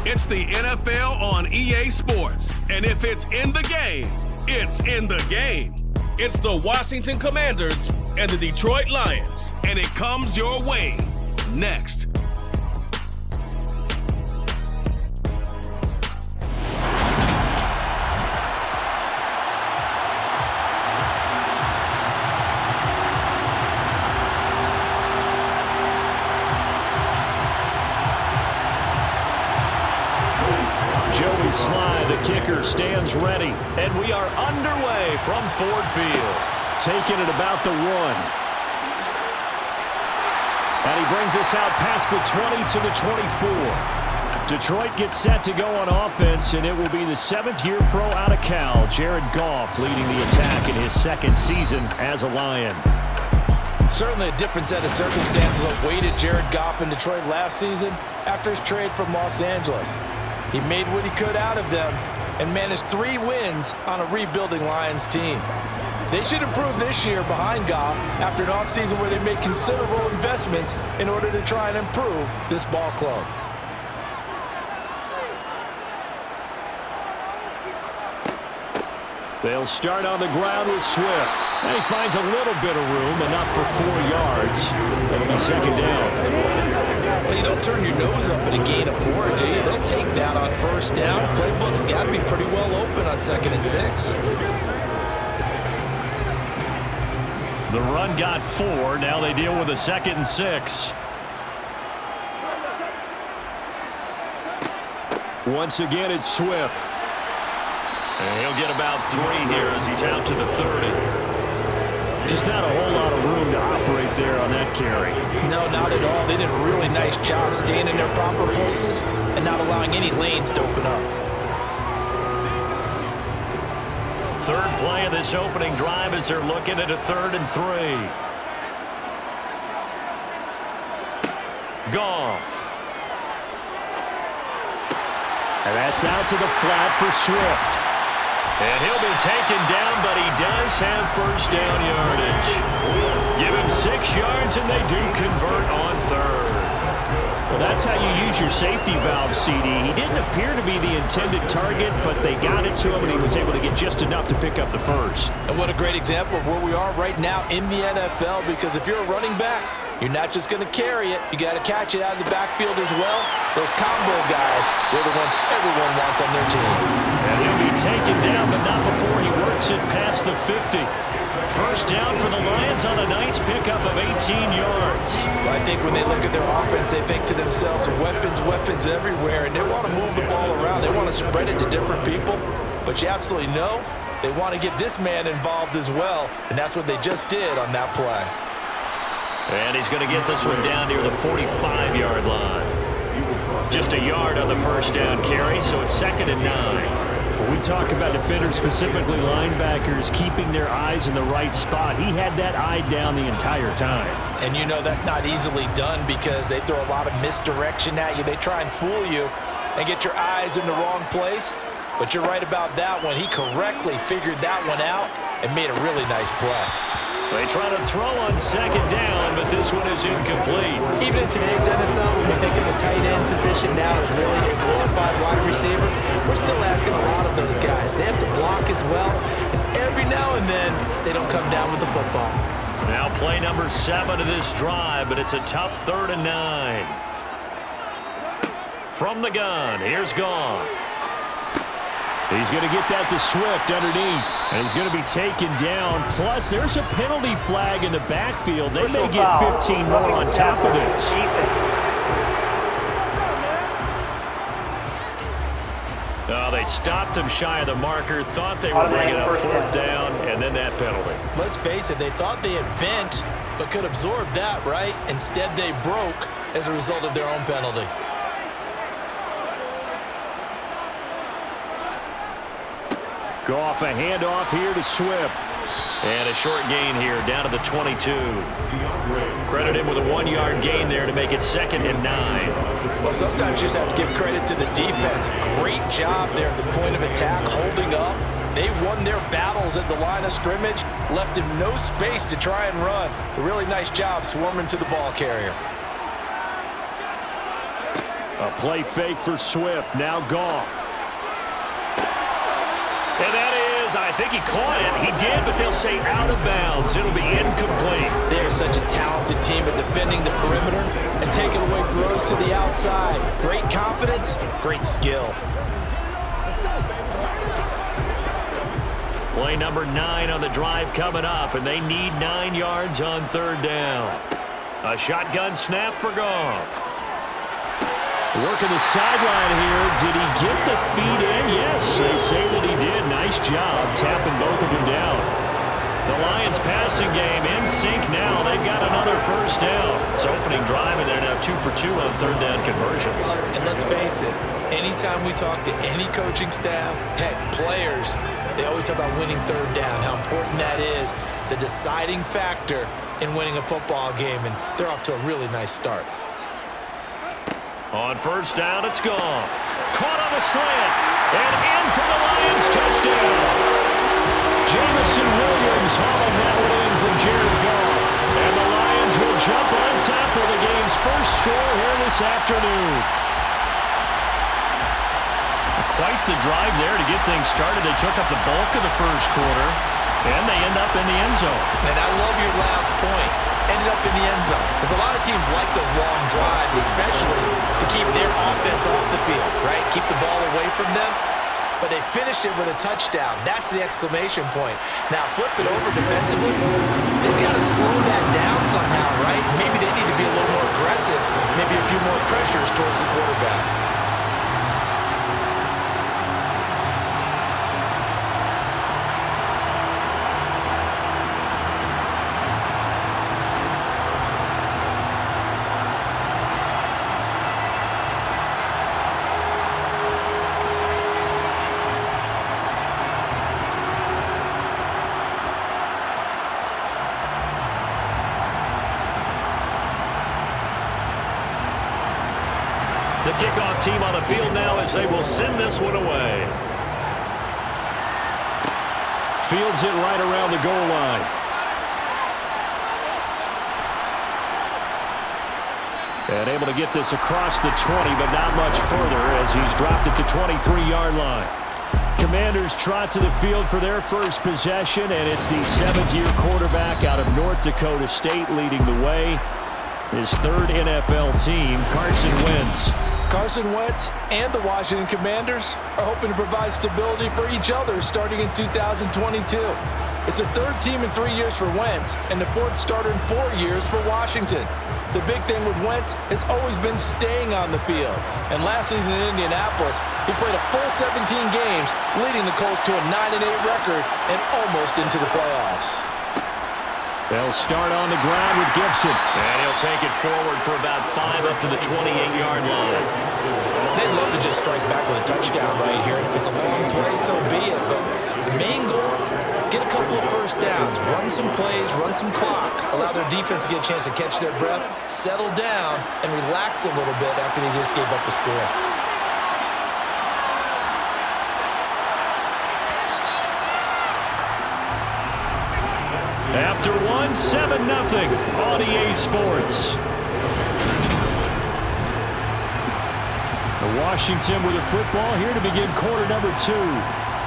It's the NFL on EA Sports. And if it's in the game, it's in the game. It's the Washington Commanders and the Detroit Lions. And it comes your way next. Joey Sly, the kicker, stands ready, and we are underway from Ford Field. Taking it about the 1. And he brings us out past the 20 to the 24. Detroit gets set to go on offense, and it will be the 7th-year pro out of Cal, Jared Goff, leading the attack in his 2nd season as a Lion. Certainly a different set of circumstances awaited Jared Goff in Detroit last season after his trade from Los Angeles. He made what he could out of them and managed 3 wins on a rebuilding Lions team. They should improve this year behind Goff after an offseason where they made considerable investments in order to try and improve this ball club. They'll start on the ground with Swift. And he finds a little bit of room, enough for 4 yards. It'll be 2nd down. Well, you don't turn your nose up at a gain of 4, do you? They'll take that on 1st down. Playbook's got to be pretty well open on 2nd and 6. The run got 4. Now they deal with a 2nd and 6. Once again, it's Swift. And he'll get about 3 here as he's out to the 30. Just not a whole lot of room to operate there on that carry. No, not at all. They did a really nice job staying in their proper places and not allowing any lanes to open up. 3rd play of this opening drive as they're looking at a 3rd and 3. Goff. And that's out to the flat for Swift. And he'll be taken down, but he does have 1st down yardage. Give him 6 yards, and they do convert on 3rd. Well, that's how you use your safety valve, CD. He didn't appear to be the intended target, but they got it to him, and he was able to get just enough to pick up the 1st. And what a great example of where we are right now in the NFL, because if you're a running back, you're not just going to carry it. You got to catch it out of the backfield as well. Those combo guys, they're the ones everyone wants on their team. And he'll be taken down, but not before he works it past the 50. 1st down for the Lions on a nice pickup of 18 yards. Well, I think when they look at their offense, they think to themselves, weapons everywhere, and they want to move the ball around. They want to spread it to different people, but you absolutely know they want to get this man involved as well, and that's what they just did on that play. And he's going to get this one down near the 45-yard line. Just a yard on the 1st down carry, so it's 2nd and 9. When we talk about defenders, specifically linebackers, keeping their eyes in the right spot, he had that eye down the entire time. And you know that's not easily done because they throw a lot of misdirection at you. They try and fool you and get your eyes in the wrong place. But you're right about that one. He correctly figured that one out and made a really nice play. They try to throw on 2nd down, but this one is incomplete. Even in today's NFL, when we think of the tight end position now as really a glorified wide receiver, we're still asking a lot of those guys. They have to block as well, and every now and then, they don't come down with the football. Now play number 7 of this drive, but it's a tough 3rd and 9. From the gun, here's Goff. He's going to get that to Swift underneath. And he's going to be taken down. Plus, there's a penalty flag in the backfield. They may get 15 more on top of this. Oh, they stopped him shy of the marker, thought they were bringing up 4th down, and then that penalty. Let's face it, they thought they had bent, but could absorb that, right? Instead, they broke as a result of their own penalty. Goff, a handoff here to Swift. And a short gain here, down to the 22. Credit him with a 1-yard gain there to make it 2nd and 9. Well, sometimes you just have to give credit to the defense. Great job there at the point of attack, holding up. They won their battles at the line of scrimmage, left him no space to try and run. A really nice job swarming to the ball carrier. A play fake for Swift. Now Goff. And that is, I think he caught it. He did, but they'll say out of bounds. It'll be incomplete. They are such a talented team at defending the perimeter and taking away throws to the outside. Great confidence, great skill. Play number 9 on the drive coming up, and they need 9 yards on third down. A shotgun snap for Goff. Working the sideline here. Did he get the feet in? Yes, they say that he did. Nice job tapping both of them down. The Lions passing game in sync now. They've got another first down. It's opening drive, and they're now 2 for 2 on third down conversions. And let's face it, anytime we talk to any coaching staff, heck, players, they always talk about winning third down, how important that is, the deciding factor in winning a football game, and they're off to a really nice start. On first down, it's gone. Caught on the slant. And in for the Lions touchdown. Jamison Williams hauling that one in from Jared Goff. And the Lions will jump on top of the game's first score here this afternoon. Quite the drive there to get things started. They took up the bulk of the first quarter. And they end up in the end zone. And I love your last point. Ended up in the end zone. Because a lot of teams like those long drives, especially to keep their offense off the field, right? Keep the ball away from them. But they finished it with a touchdown. That's the exclamation point. Now, flip it over defensively. They've got to slow that down somehow, right? Maybe they need to be a little more aggressive. Maybe a few more pressures towards the quarterback. The kickoff team on the field now as they will send this one away. Fields it right around the goal line. And able to get this across the 20, but not much further as he's dropped at the 23-yard line. Commanders trot to the field for their first possession, and it's the 7th-year quarterback out of North Dakota State leading the way. His third NFL team, Carson Wentz. Carson Wentz and the Washington Commanders are hoping to provide stability for each other starting in 2022. It's the third team in 3 years for Wentz and the fourth starter in 4 years for Washington. The big thing with Wentz has always been staying on the field. And last season in Indianapolis, he played a full 17 games, leading the Colts to a 9-8 record and almost into the playoffs. They'll start on the ground with Gibson. And he'll take it forward for about 5 up to the 28-yard line. They'd love to just strike back with a touchdown right here. And if it's a long play, so be it. But the main goal, get a couple of first downs, run some plays, run some clock, allow their defense to get a chance to catch their breath, settle down, and relax a little bit after they just gave up a score. After one, 7-0 on EA Sports. Washington with the football here to begin quarter number 2.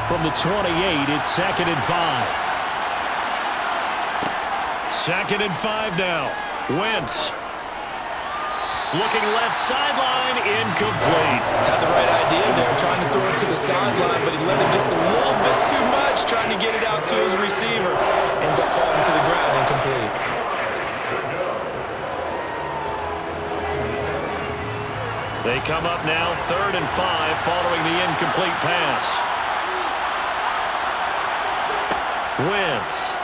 From the 28, it's 2nd and 5. 2nd and 5 now. Wentz. Looking left sideline, incomplete. Had the right idea there, trying to throw it to the sideline, but he let him just a little bit too much, trying to get it out to his receiver. Ends up falling to the ground, incomplete. They come up now, 3rd and 5, following the incomplete pass. Wentz.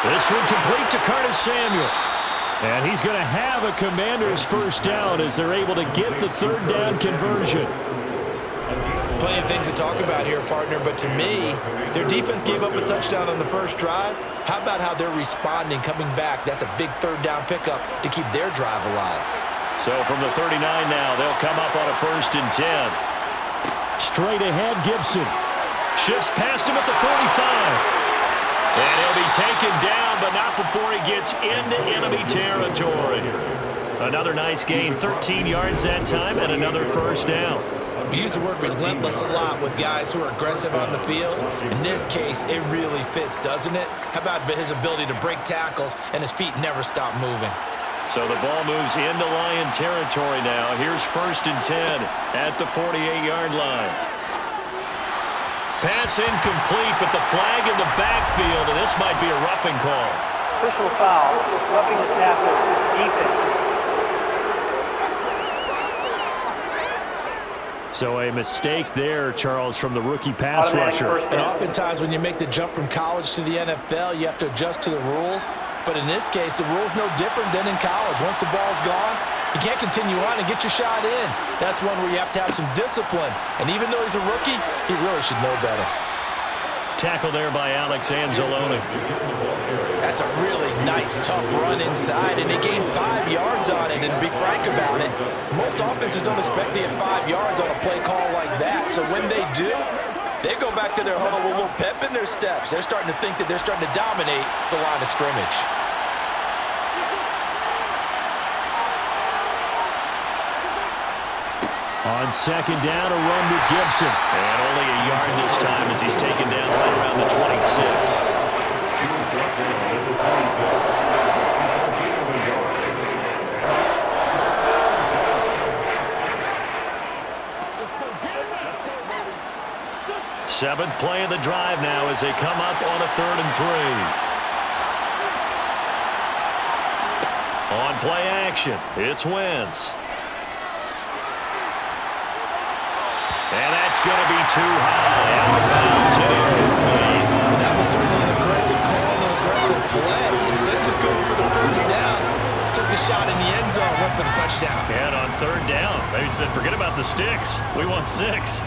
This one complete to Curtis Samuel. And he's going to have a Commanders first down as they're able to get the third down conversion. Plenty of things to talk about here, partner, but to me, their defense gave up a touchdown on the first drive. How about how they're responding, coming back? That's a big third down pickup to keep their drive alive. So from the 39 now, they'll come up on a 1st and 10. Straight ahead, Gibson. Shifts past him at the 45. And he'll be taken down, but not before he gets into enemy territory. Another nice gain, 13 yards that time, and another first down. We use the word relentless a lot with guys who are aggressive on the field. In this case, it really fits, doesn't it? How about his ability to break tackles and his feet never stop moving? So the ball moves into Lion territory now. Here's 1st and 10 at the 48-yard line. Pass incomplete, but the flag in the backfield, and this might be a roughing call. Personal foul, roughing the tackle, defense. So a mistake there, Charles, from the rookie pass rusher. And oftentimes when you make the jump from college to the NFL, you have to adjust to the rules. But in this case, the rule's no different than in college. Once the ball's gone, you can't continue on and get your shot in. That's one where you have to have some discipline. And even though he's a rookie, he really should know better. Tackled there by Alex Anzalone. That's a really nice, tough run inside, and they gained 5 yards on it. And to be frank about it, most offenses don't expect to get 5 yards on a play call like that. So when they do, they go back to their huddle with a little pep in their steps. They're starting to think that they're starting to dominate the line of scrimmage. On 2nd down, a run with Gibson. And only a yard this time as he's taken down right around the 26. Seventh play of the drive now as they come up on a 3rd and 3. On play action, it's Wentz. And that's going to be too high. Out of bounds and incomplete. That was certainly an aggressive call and an aggressive play. Instead of just going for the 1st down, took the shot in the end zone, went for the touchdown. And on 3rd down, they said, forget about the sticks. We want 6.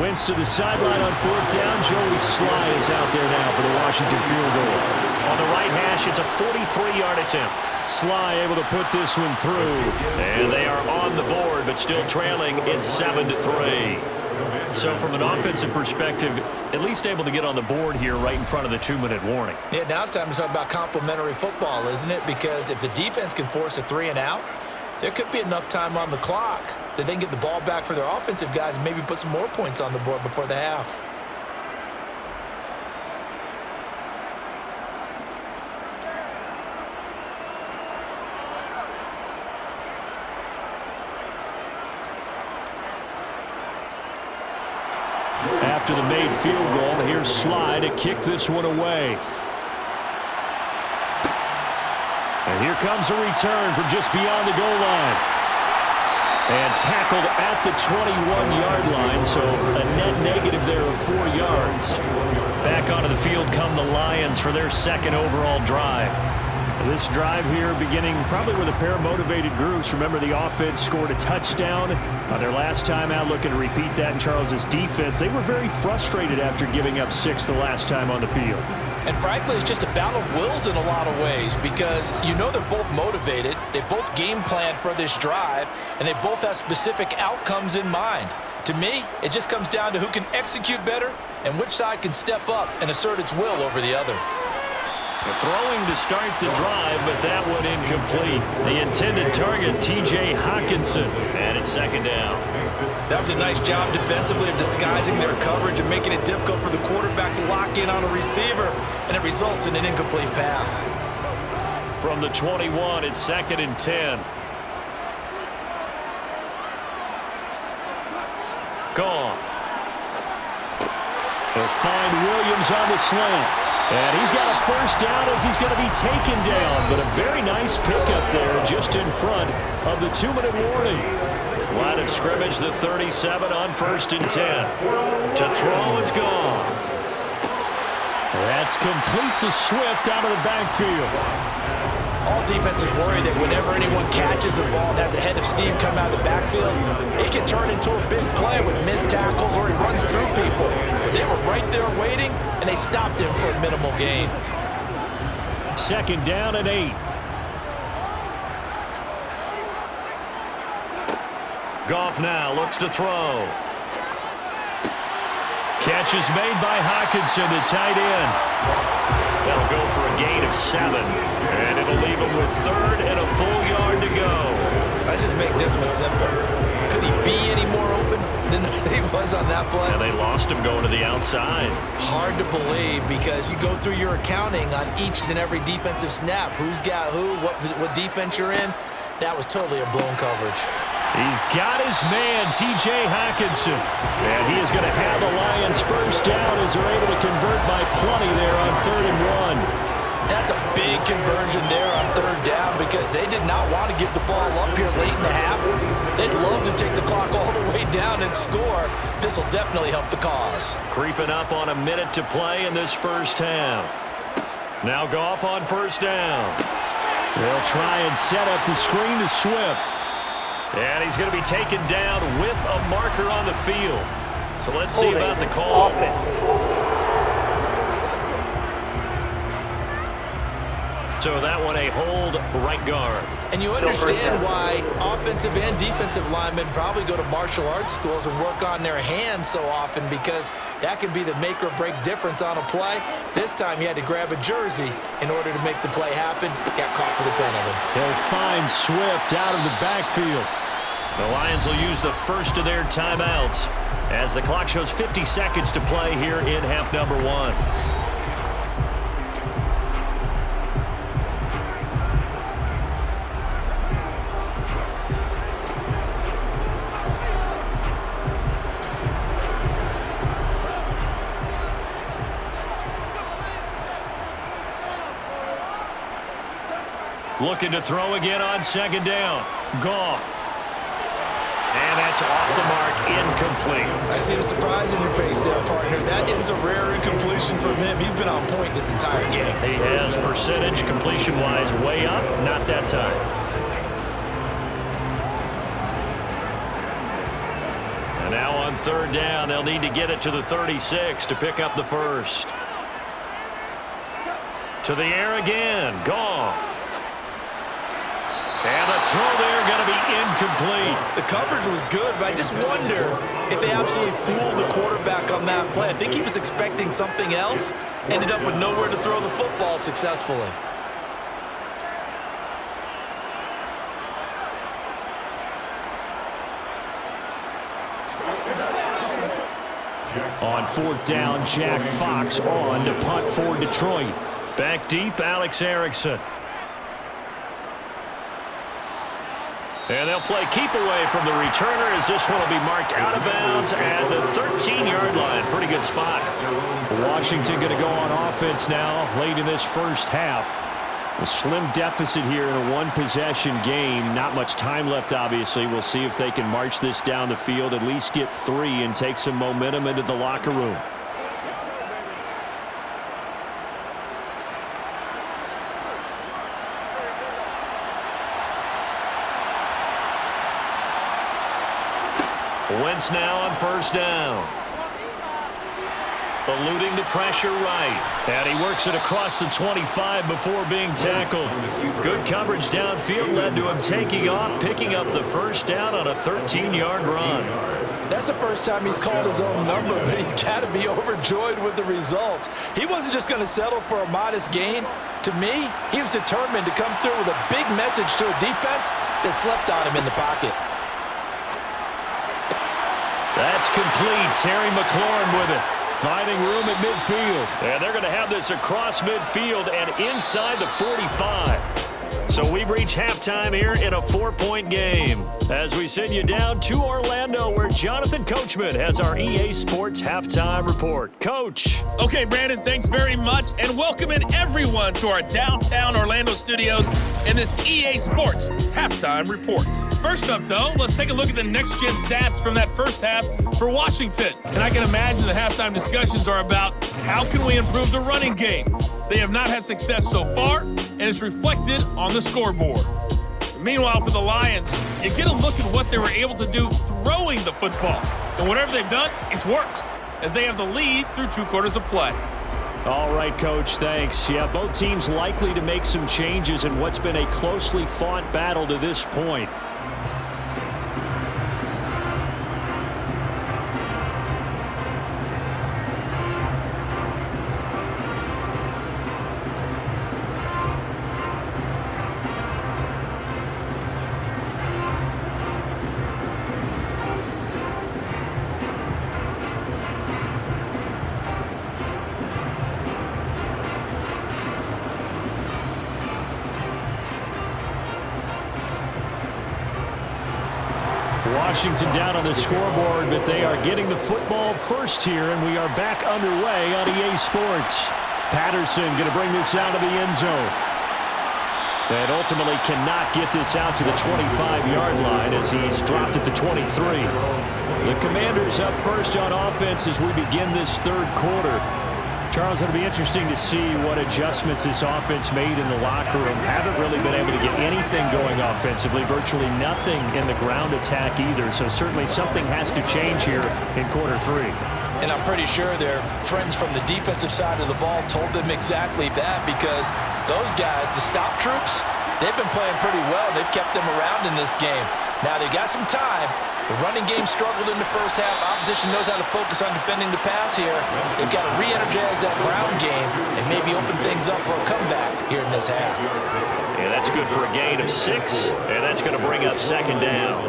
Wentz to the sideline on 4th down. Joey Sly is out there now for the Washington field goal. On the right hash, it's a 43-yard attempt. Sly able to put this one through. And they are on the board, but still trailing. It's 7-3. So from an offensive perspective, at least able to get on the board here right in front of the 2-minute warning. Yeah, now it's time to talk about complementary football, isn't it? Because if the defense can force a 3 and out, there could be enough time on the clock that they can get the ball back for their offensive guys and maybe put some more points on the board before the half. After the made field goal, here's Sly to kick this one away. And here comes a return from just beyond the goal line. And tackled at the 21-yard line, so a net negative there of 4 yards. Back onto the field come the Lions for their 2nd overall drive. This drive here beginning probably with a pair of motivated groups. Remember, the offense scored a touchdown on their last time out, looking to repeat that in Charles's defense. They were very frustrated after giving up 6 the last time on the field. And frankly, it's just a battle of wills in a lot of ways because you know they're both motivated, they both game planned for this drive, and they both have specific outcomes in mind. To me, it just comes down to who can execute better and which side can step up and assert its will over the other. Throwing to start the drive, but that one incomplete. The intended target, T.J. Hawkinson, and it's 2nd down. That was a nice job defensively of disguising their coverage and making it difficult for the quarterback to lock in on a receiver, and it results in an incomplete pass. From the 21, it's 2nd and 10. Gone. They'll find Williams on the slant. And he's got a 1st down as he's going to be taken down. But a very nice pickup there just in front of the 2-minute warning. Line of scrimmage, the 37 on 1st and 10. To throw is gone. That's complete to Swift out of the backfield. All defenses worry that whenever anyone catches the ball and has a head of steam come out of the backfield, it can turn into a big play with missed tackles or he runs through people. But they were right there waiting, and they stopped him for a minimal gain. 2nd down and 8. Goff now looks to throw. Catch is made by Hockenson, the tight end. That'll go for a gain of 7. And it'll leave him with 3rd and a full yard to go. Let's just make this one simple. Could he be any more open than he was on that play? And they lost him going to the outside. Hard to believe because you go through your accounting on each and every defensive snap. Who's got who, what defense you're in. That was totally a blown coverage. He's got his man, T.J. Hockenson. And he is going to have the Lions first down as they're able to convert by plenty there on 3rd and 1. That's a big conversion there on 3rd down because they did not want to give the ball up here late in the half. They'd love to take the clock all the way down and score. This will definitely help the cause. Creeping up on a minute to play in this first half. Now Goff on 1st down. They'll try and set up the screen to Swift. And he's going to be taken down with a marker on the field. So let's see about the call. So that one a hold right guard. And you understand why offensive and defensive linemen probably go to martial arts schools and work on their hands so often because that can be the make or break difference on a play. This time he had to grab a jersey in order to make the play happen. Got caught for the penalty. They'll find Swift out of the backfield. The Lions will use the first of their timeouts as the clock shows 50 seconds to play here in half number 1. Looking to throw again on 2nd down. Goff. And that's off the mark, incomplete. I see the surprise in your face there, partner. That is a rare incompletion from him. He's been on point this entire game. He has percentage completion-wise way up, not that time. And now on 3rd down, they'll need to get it to the 36 to pick up the first. To the air again, Goff. And the throw there going to be incomplete. The coverage was good, but I just wonder if they absolutely fooled the quarterback on that play. I think he was expecting something else. Ended up with nowhere to throw the football successfully. On 4th down, Jack Fox on to punt for Detroit. Back deep, Alex Erickson. And they'll play keep away from the returner as this one will be marked out of bounds at the 13-yard line. Pretty good spot. Washington going to go on offense now late in this first half. A slim deficit here in a one-possession game. Not much time left, obviously. We'll see if they can march this down the field, at least get 3 and take some momentum into the locker room. Wentz now on 1st down. Eluding the pressure right. And he works it across the 25 before being tackled. Good coverage downfield led to him taking off, picking up the first down on a 13-yard run. That's the first time he's called his own number, but he's got to be overjoyed with the results. He wasn't just going to settle for a modest gain. To me, he was determined to come through with a big message to a defense that slept on him in the pocket. That's complete. Terry McLaurin with it. Finding room at midfield. And they're going to have this across midfield and inside the 45. So we've reached halftime here in a 4-point game. As we send you down to Orlando, where Jonathan Coachman has our EA Sports Halftime Report. Coach. Okay, Brandon, thanks very much. And welcoming everyone to our downtown Orlando studios in this EA Sports Halftime Report. First up, though, let's take a look at the next-gen stats from that first half for Washington. And I can imagine the halftime discussions are about how can we improve the running game. They have not had success so far, and it's reflected on the scoreboard. Meanwhile, for the Lions, you get a look at what they were able to do throwing the football. And whatever they've done, it's worked, as they have the lead through 2 quarters of play. All right, Coach, thanks. Yeah, both teams likely to make some changes in what's been a closely fought battle to this point. Washington down on the scoreboard, but they are getting the football first here, and we are back underway on EA Sports. Patterson going to bring this out of the end zone. And ultimately cannot get this out to the 25-yard line as he's dropped at the 23. The Commanders up first on offense as we begin this third quarter. Charles, it'll be interesting to see what adjustments this offense made in the locker room. Haven't really been able to get anything going offensively, virtually nothing in the ground attack either. So certainly something has to change here in quarter three. And I'm pretty sure their friends from the defensive side of the ball told them exactly that, because those guys, the stop troops, they've been playing pretty well. They've kept them around in this game. Now they got some time. The running game struggled in the first half. Opposition knows how to focus on defending the pass here. They've got to re-energize that ground game and maybe open things up for a comeback here in this half. Yeah, that's good for a gain of 6, and that's going to bring up second down.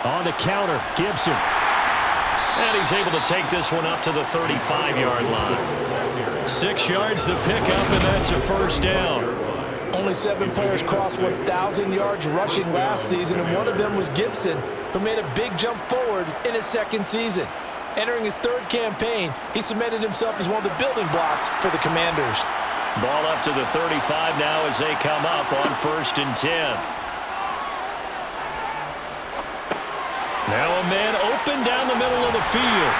On the counter, Gibson. And he's able to take this one up to the 35-yard line. 6 yards the pickup, and that's a first down. Only 7 players crossed 1,000 yards rushing last season, and one of them was Gibson, who made a big jump forward in his second season. Entering his third campaign, he cemented himself as one of the building blocks for the Commanders. Ball up to the 35 now as they come up on 1st and 10. Now a man open down the middle of the field.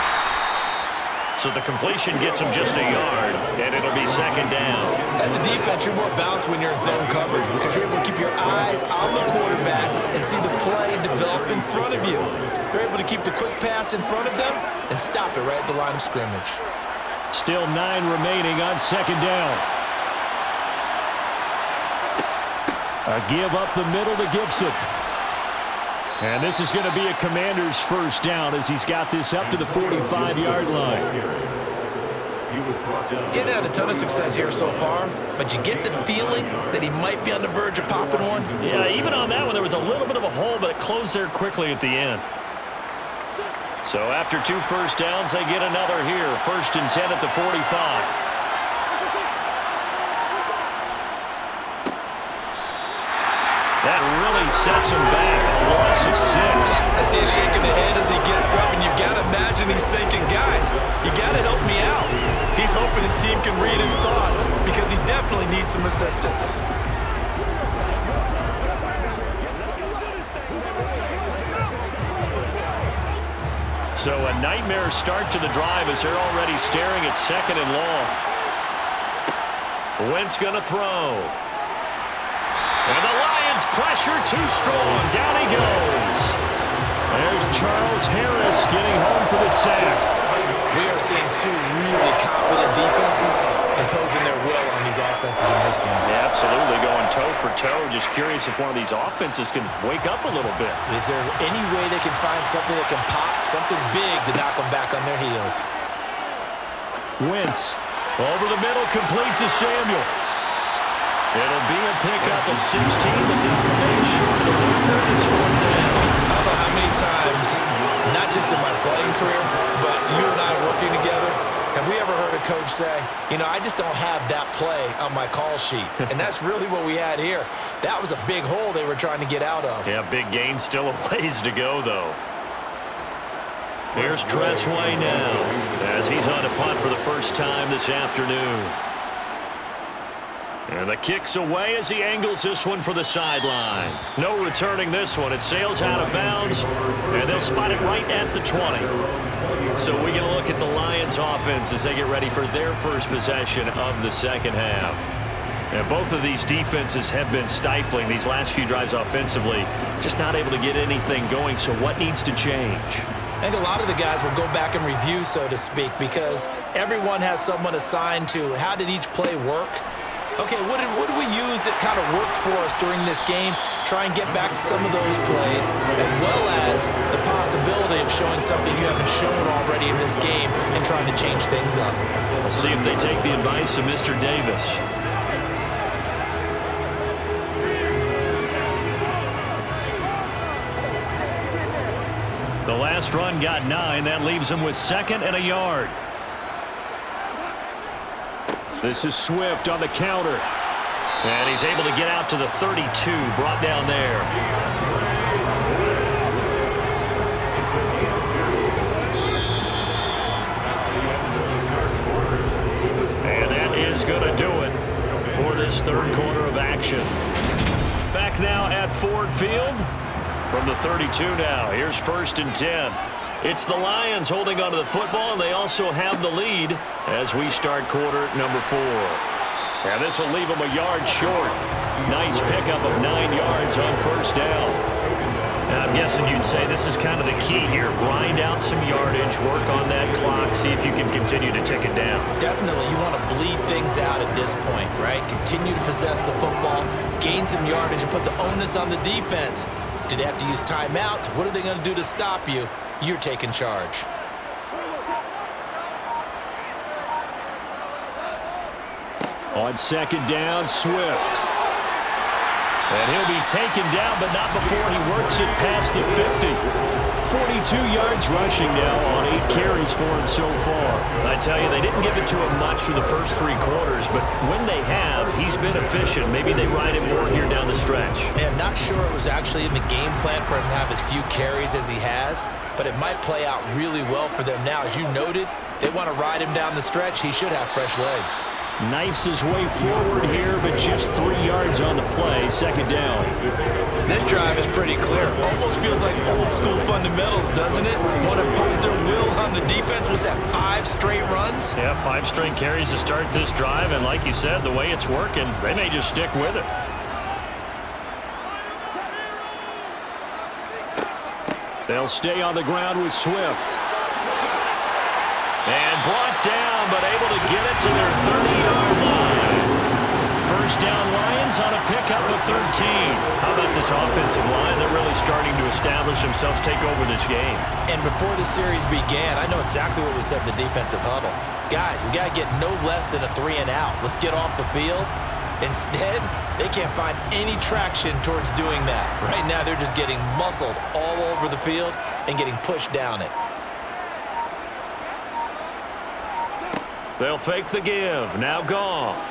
So the completion gets him just a yard, and it'll be second down. As a defense, you're more balanced when you're in zone coverage because you're able to keep your eyes on the quarterback and see the play develop in front of you. You're able to keep the quick pass in front of them and stop it right at the line of scrimmage. Still 9 remaining on second down. A give up the middle to Gibson. And this is going to be a Commander's first down as he's got this up to the 45-yard line. Getting had a ton of success here so far, but you get the feeling that he might be on the verge of popping one. Yeah, even on that one, there was a little bit of a hole, but it closed there quickly at the end. So after 2 first downs, they get another here. 1st and 10 at the 45. That really sets him back. A loss of 6. I see a shake of the head as he gets up, and you've got to imagine he's thinking, guys, you got to help me out. He's hoping his team can read his thoughts because he definitely needs some assistance. So a nightmare start to the drive as they're already staring at 2nd and long. Wentz going to throw. And the Lions pressure too strong. Down he goes. There's Charles Harris getting home for the sack. We are seeing 2 really confident defenses imposing their will on these offenses in this game. Yeah, absolutely, going toe for toe. Just curious if one of these offenses can wake up a little bit. Is there any way they can find something that can pop, something big to knock them back on their heels? Wentz over the middle, complete to Samuel. It'll be a pickup of 16, but that remains short of the marker, and it's 4th down. I don't know how many times, not just in my playing career, but you and I working together, have we ever heard a coach say, you know, I just don't have that play on my call sheet. And that's really what we had here. That was a big hole they were trying to get out of. Yeah, big gain, still a ways to go, though. Here's Tressway now, as he's on a punt for the first time this afternoon. And the kick's away as he angles this one for the sideline. No returning this one. It sails out of bounds, and they'll spot it right at the 20. So we get a look at the Lions offense as they get ready for their first possession of the second half. And both of these defenses have been stifling these last few drives offensively, just not able to get anything going. So what needs to change? I think a lot of the guys will go back and review, so to speak, because everyone has someone assigned to how did each play work. Okay, what did we use that kind of worked for us during this game? Try and get back to some of those plays, as well as the possibility of showing something you haven't shown already in this game and trying to change things up. We'll see if they take the advice of Mr. Davis. The last run got 9. That leaves him with 2nd and a yard. This is Swift on the counter. And he's able to get out to the 32, brought down there. And that is going to do it for this third quarter of action. Back now at Ford Field from the 32 now. Here's 1st and 10. It's the Lions holding onto the football, and they also have the lead as we start quarter number 4. And this will leave them a yard short. Nice pickup of 9 yards on 1st down. And I'm guessing you'd say this is kind of the key here. Grind out some yardage, work on that clock, see if you can continue to tick it down. Definitely, you want to bleed things out at this point, right? Continue to possess the football, gain some yardage, and put the onus on the defense. Do they have to use timeouts? What are they going to do to stop you? You're taking charge. On 2nd down, Swift. And he'll be taken down, but not before he works it past the 50. 42 yards rushing now on 8 carries for him so far. I tell you, they didn't give it to him much for the first 3 quarters, but when they have, he's been efficient. Maybe they ride him more here down the stretch. Hey, I'm not sure it was actually in the game plan for him to have as few carries as he has, but it might play out really well for them now. As you noted, if they want to ride him down the stretch, he should have fresh legs. Knifes his way forward here, but just 3 yards on the play. 2nd down. This drive is pretty clear. Almost feels like old school fundamentals, doesn't it? Want to impose their will on the defense. Was that 5 straight runs? Yeah, 5 straight carries to start this drive, and like you said, the way it's working, they may just stick with it. They'll stay on the ground with Swift. And brought down, but able to get it to their 30-yard line. 1st down Lions on a pickup of 13. How about this offensive line? They're really starting to establish themselves, take over this game. And before the series began, I know exactly what we said in the defensive huddle. Guys, we got to get no less than a 3 and out. Let's get off the field. Instead, they can't find any traction towards doing that. Right now, they're just getting muscled all over the field and getting pushed down it. They'll fake the give. Now Goff.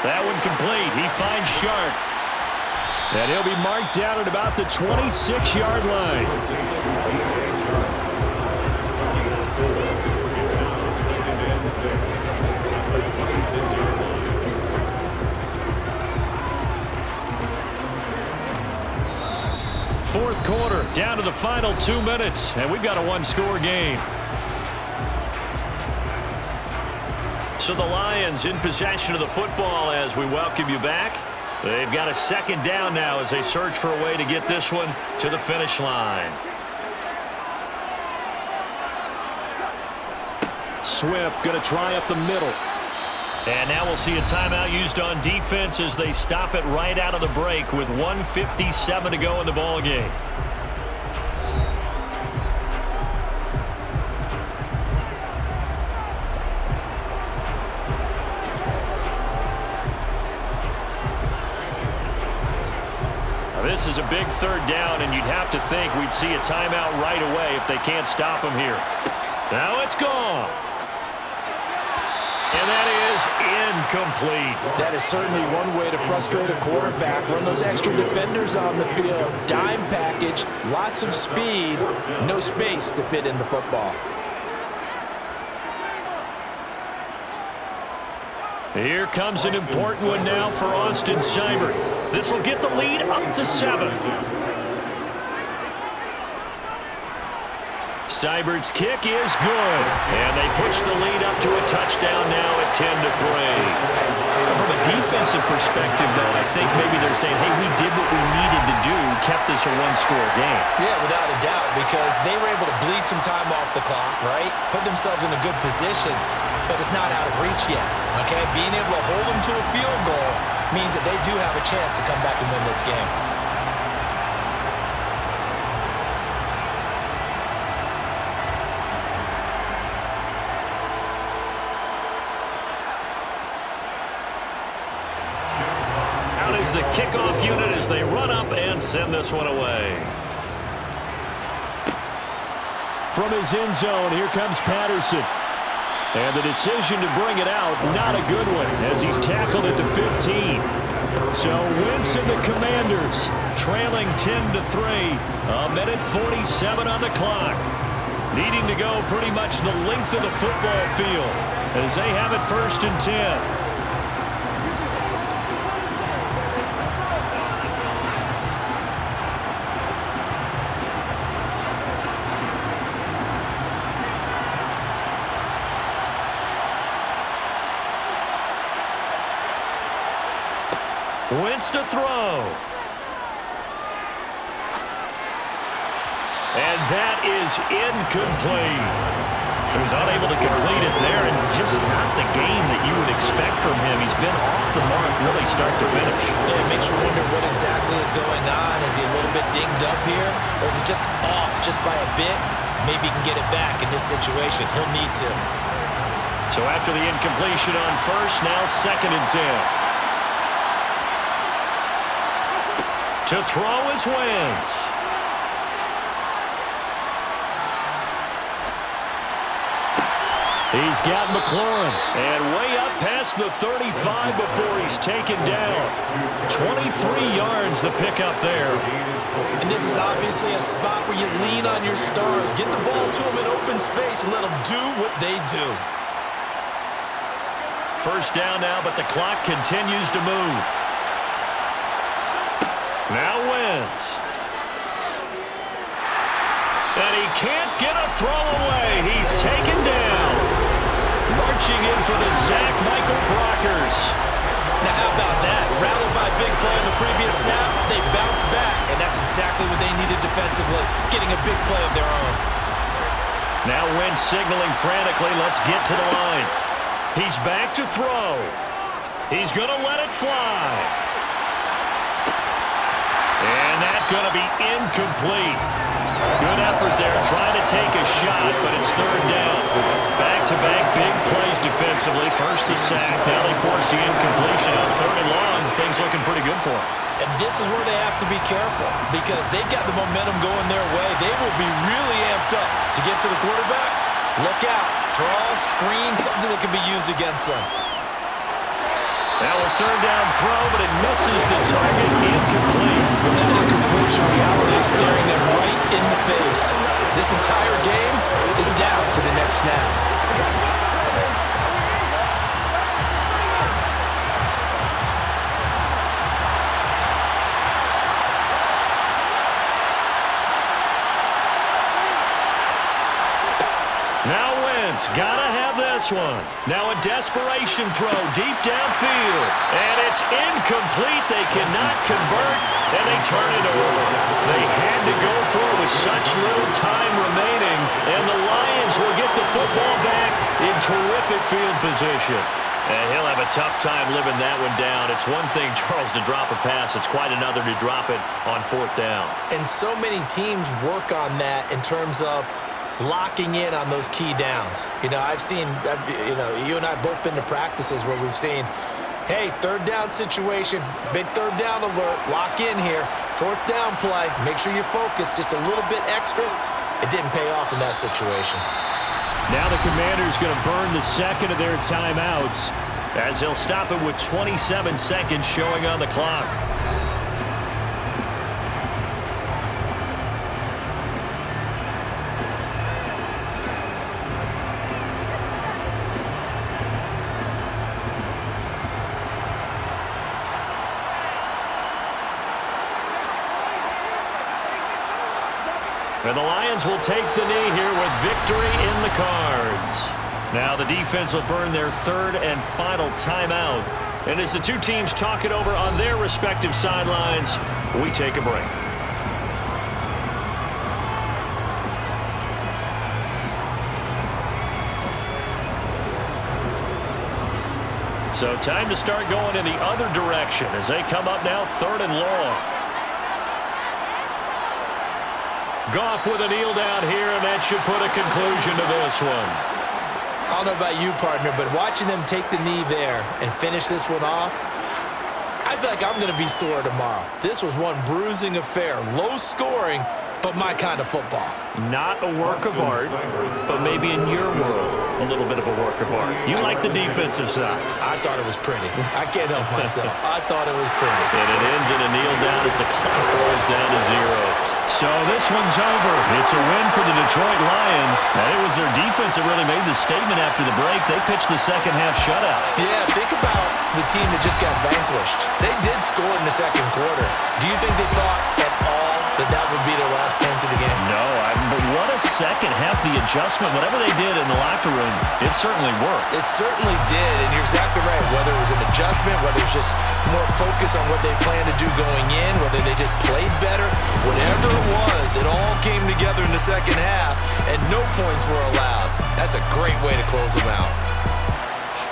That one complete. He finds Shark. And he'll be marked down at about the 26-yard line. Fourth quarter, down to the final 2 minutes, and we've got a 1-score game. So the Lions in possession of the football as we welcome you back. They've got a 2nd down now as they search for a way to get this one to the finish line. Swift going to try up the middle. And now we'll see a timeout used on defense as they stop it right out of the break with 1:57 to go in the ball game. This is a big 3rd down, and you'd have to think we'd see a timeout right away if they can't stop him here. Now it's Goff. And that is incomplete. That is certainly one way to frustrate a quarterback. Run those extra defenders on the field. Dime package, lots of speed, no space to fit in the football. Here comes an important one now for Austin Seibert. This will get the lead up to 7. Seibert's kick is good. And they push the lead up to a touchdown now at 10-3. From a defensive perspective, though, I think maybe they're saying, hey, we did what we needed to do, kept this a 1-score game. Yeah, without a doubt, because they were able to bleed some time off the clock, right? Put themselves in a good position, but it's not out of reach yet, okay? Being able to hold them to a field goal means that they do have a chance to come back and win this game. Out is the kickoff unit as they run up and send this one away. From his end zone, here comes Patterson. And the decision to bring it out, not a good one, as he's tackled at the 15. So Wentz and the Commanders trailing 10-3. A minute 47 on the clock. Needing to go pretty much the length of the football field as they have it 1st and 10. Wentz to throw. And that is incomplete. He was unable to complete it there, and just not the game that you would expect from him. He's been off the mark really start to finish. Yeah, it makes you wonder what exactly is going on. Is he a little bit dinged up here, or is he just off just by a bit? Maybe he can get it back in this situation. He'll need to. So after the incompletion on 1st, now 2nd and 10. To throw is Wentz. He's got McLaurin. And way up past the 35 before he's taken down. 23 yards the pickup there. And this is obviously a spot where you lean on your stars. Get the ball to them in open space and let them do what they do. 1st down now, but the clock continues to move. Now Wentz. And he can't get a throw away. He's taken down. Marching in for the sack, Michael Brockers. Now how about that? Rattled by a big play on the previous snap, they bounce back, and that's exactly what they needed defensively, getting a big play of their own. Now Wentz signaling frantically, let's get to the line. He's back to throw. He's going to let it fly. And that's going to be incomplete. Good effort there, trying to take a shot, but it's 3rd down. Back-to-back big plays defensively. First the sack, now they force the incompletion on 3rd and long. Things looking pretty good for them. And this is where they have to be careful because they got the momentum going their way. They will be really amped up to get to the quarterback. Look out. Draw, screen, something that can be used against them. Now a 3rd down throw, but it misses the target, incomplete. With that incompletion, reality is staring them right in the face. This entire game is down to the next snap. Now Wentz, gotta have this one. Now a desperation throw deep downfield. And it's incomplete. They cannot convert, and they turn it over. They had to go for it with such little time remaining, and the Lions will get the football back in terrific field position. And he'll have a tough time living that one down. It's one thing, Charles, to drop a pass. It's quite another to drop it on 4th down. And so many teams work on that in terms of locking in on those key downs. You know, you and I both been to practices where we've seen, hey, 3rd down situation, big 3rd down alert, lock in here, 4th down play, make sure you're focused just a little bit extra. It didn't pay off in that situation. Now the Commanders going to burn the 2nd of their timeouts as he'll stop it with 27 seconds showing on the clock. And the Lions will take the knee here with victory in the cards. Now the defense will burn their 3rd and final timeout. And as the two teams talk it over on their respective sidelines, we take a break. So time to start going in the other direction as they come up now 3rd and long. Goff with a kneel down here, and that should put a conclusion to this one. I don't know about you, partner, but watching them take the knee there and finish this one off, I feel like I'm going to be sore tomorrow. This was one bruising affair. Low scoring, but my kind of football. Not a work of art, but maybe in your world. a little bit of a work of art. You like the defensive side. I thought it was pretty. I can't help myself. I thought it was pretty. And it ends in a kneel down as the clock rolls down to zeros. So this one's over. It's a win for the Detroit Lions. And it was their defense that really made the statement after the break. They pitched the second half shutout. Yeah, think about the team that just got vanquished. They did score in the second quarter. Do you think they thought at all that would be their last points of the game? No, but what a second half. The adjustment, whatever they did in the locker room, it certainly worked. It certainly did, and you're exactly right. Whether it was an adjustment, whether it was just more focus on what they planned to do going in, whether they just played better, whatever it was, it all came together in the second half, and no points were allowed. That's a great way to close them out.